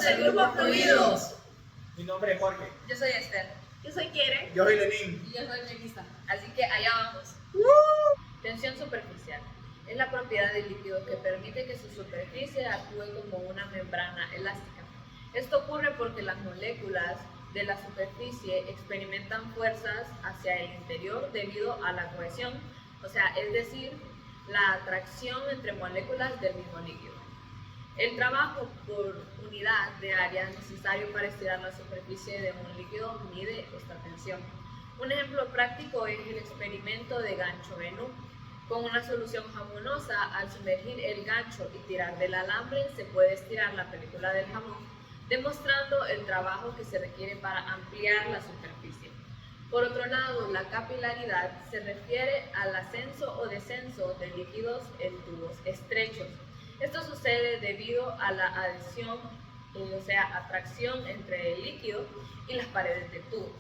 Somos el Grupo Fluidos. Mi nombre es Jorge. Yo soy Esther. Yo soy Kieren. Yo soy Lenín. Y yo soy Melissa. Así que allá vamos. Tensión superficial. Es la propiedad del líquido que permite que su superficie actúe como una membrana elástica. Esto ocurre porque las moléculas de la superficie experimentan fuerzas hacia el interior debido a la cohesión, o sea, es decir, la atracción entre moléculas del mismo líquido. El trabajo por unidad de área necesario para estirar la superficie de un líquido mide esta tensión. Un ejemplo práctico es el experimento de gancho menú. Con una solución jamonosa, al sumergir el gancho y tirar del alambre, se puede estirar la película del jamón, demostrando el trabajo que se requiere para ampliar la superficie. Por otro lado, la capilaridad se refiere al ascenso o descenso de líquidos en tubos estrechos. Esto sucede debido a la adhesión, o sea, atracción entre el líquido y las paredes del tubo,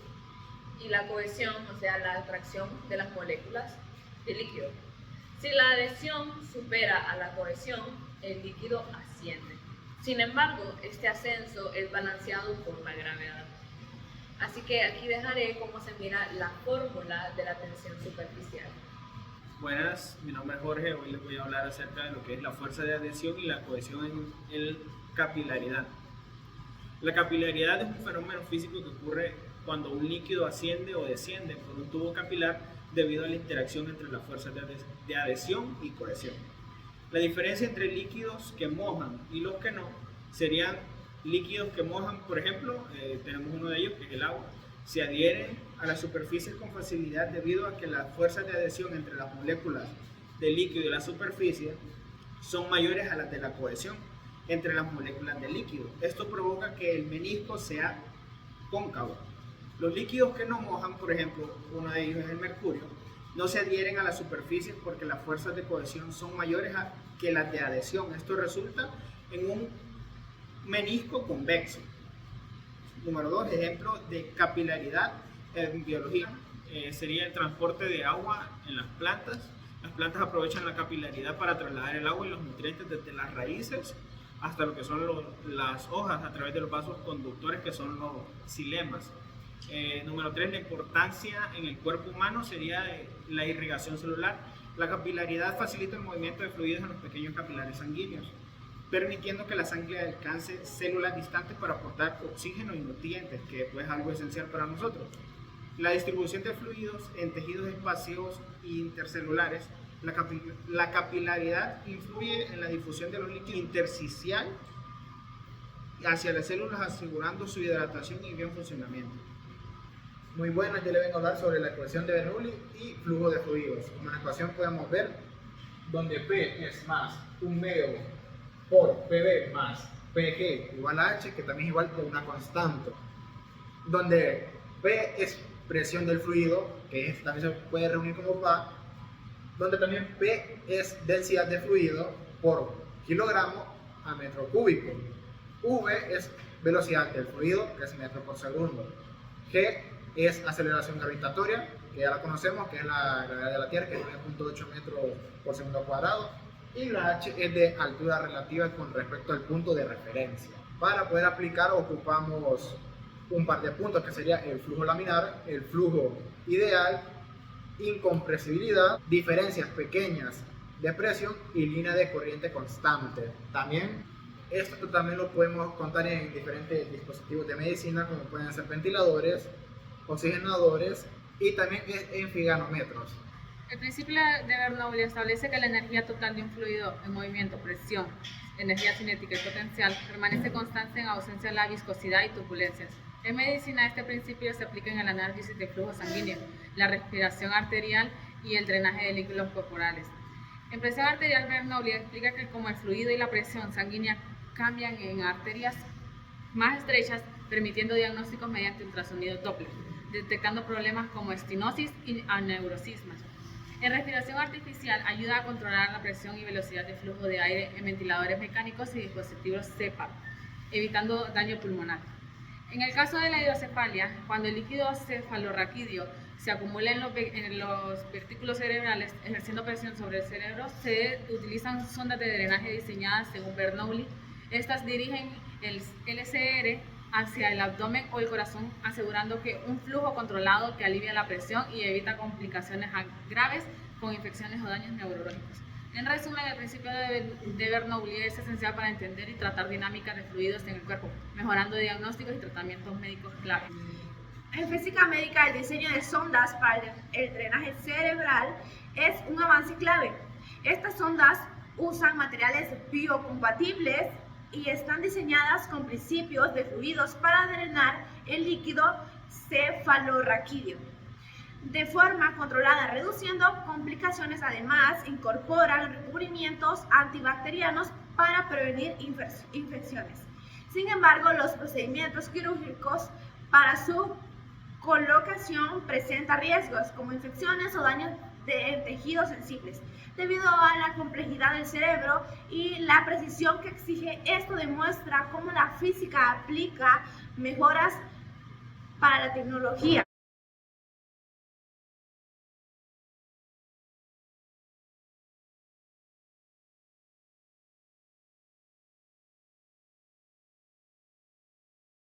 y la cohesión, o sea, la atracción de las moléculas de líquido. Si la adhesión supera a la cohesión, el líquido asciende. Sin embargo, este ascenso es balanceado por la gravedad. Así que aquí dejaré cómo se mira la fórmula de la tensión superficial. Buenas, mi nombre es Jorge. Hoy les voy a hablar acerca de lo que es la fuerza de adhesión y la cohesión en capilaridad. La capilaridad es un fenómeno físico que ocurre cuando un líquido asciende o desciende por un tubo capilar debido a la interacción entre las fuerzas de adhesión y cohesión. La diferencia entre líquidos que mojan y los que no serían líquidos que mojan, por ejemplo, tenemos uno de ellos que es el agua. Se adhieren a las superficies con facilidad debido a que las fuerzas de adhesión entre las moléculas del líquido y la superficie son mayores a las de la cohesión entre las moléculas del líquido. Esto provoca que el menisco sea cóncavo. Los líquidos que no mojan, por ejemplo, uno de ellos es el mercurio, no se adhieren a las superficies porque las fuerzas de cohesión son mayores que las de adhesión. Esto resulta en un menisco convexo. Número 2, ejemplo de capilaridad en biología, sería el transporte de agua en las plantas. Las plantas aprovechan la capilaridad para trasladar el agua y los nutrientes desde las raíces hasta lo que son las hojas a través de los vasos conductores que son los xilemas. Número 3, la importancia en el cuerpo humano sería la irrigación celular. La capilaridad facilita el movimiento de fluidos en los pequeños capilares sanguíneos, permitiendo que la sangre alcance células distantes para aportar oxígeno y nutrientes, que es algo esencial para nosotros. La distribución de fluidos en tejidos espacios intercelulares. La capilaridad influye en la difusión de los líquidos intersticial hacia las células, asegurando su hidratación y bien funcionamiento. Muy buenas, yo le vengo a hablar sobre la ecuación de Bernoulli y flujo de fluidos. Como en la ecuación podemos ver donde P es más un medio por PB más PG igual a H, que también es igual que una constante, donde P es presión del fluido, que también se puede reunir como PA, donde también P es densidad de fluido por kilogramo a metro cúbico. V es velocidad del fluido, que es metro por segundo. G es aceleración gravitatoria, que ya la conocemos, que es la gravedad de la Tierra, que es 9.8 metros por segundo cuadrado. Y la H es de altura relativa con respecto al punto de referencia. Para poder aplicar ocupamos un par de puntos, que sería el flujo laminar, el flujo ideal, incompresibilidad, diferencias pequeñas de presión y línea de corriente constante. Esto también lo podemos contar en diferentes dispositivos de medicina, como pueden ser ventiladores, oxigenadores y también en giganómetros. El principio de Bernoulli establece que la energía total de un fluido en movimiento, presión, energía cinética y potencial, permanece constante en ausencia de la viscosidad y turbulencias. En medicina, este principio se aplica en el análisis de flujo sanguíneo, la respiración arterial y el drenaje de líquidos corporales. En presión arterial, Bernoulli explica que como el fluido y la presión sanguínea cambian en arterias más estrechas, permitiendo diagnósticos mediante ultrasonido Doppler, detectando problemas como estenosis y aneurysmas. En respiración artificial ayuda a controlar la presión y velocidad de flujo de aire en ventiladores mecánicos y dispositivos CPAP, evitando daño pulmonar. En el caso de la hidrocefalia, cuando el líquido cefalorraquídeo se acumula en los vestículos cerebrales, ejerciendo presión sobre el cerebro, se utilizan sondas de drenaje diseñadas según Bernoulli, Estas dirigen el LCR hacia el abdomen o el corazón, asegurando que un flujo controlado que alivia la presión y evita complicaciones graves con infecciones o daños neurológicos. En resumen, el principio de Bernoulli es esencial para entender y tratar dinámicas de fluidos en el cuerpo, mejorando diagnósticos y tratamientos médicos clave. En física médica, el diseño de sondas para el drenaje cerebral es un avance clave. Estas sondas usan materiales biocompatibles y están diseñadas con principios de fluidos para drenar el líquido cefalorraquídeo de forma controlada, reduciendo complicaciones. Además, incorporan recubrimientos antibacterianos para prevenir infecciones. Sin embargo, los procedimientos quirúrgicos para su colocación presentan riesgos como infecciones o daños de tejidos sensibles. Debido a la complejidad del cerebro y la precisión que exige, esto demuestra cómo la física aplica mejoras para la tecnología.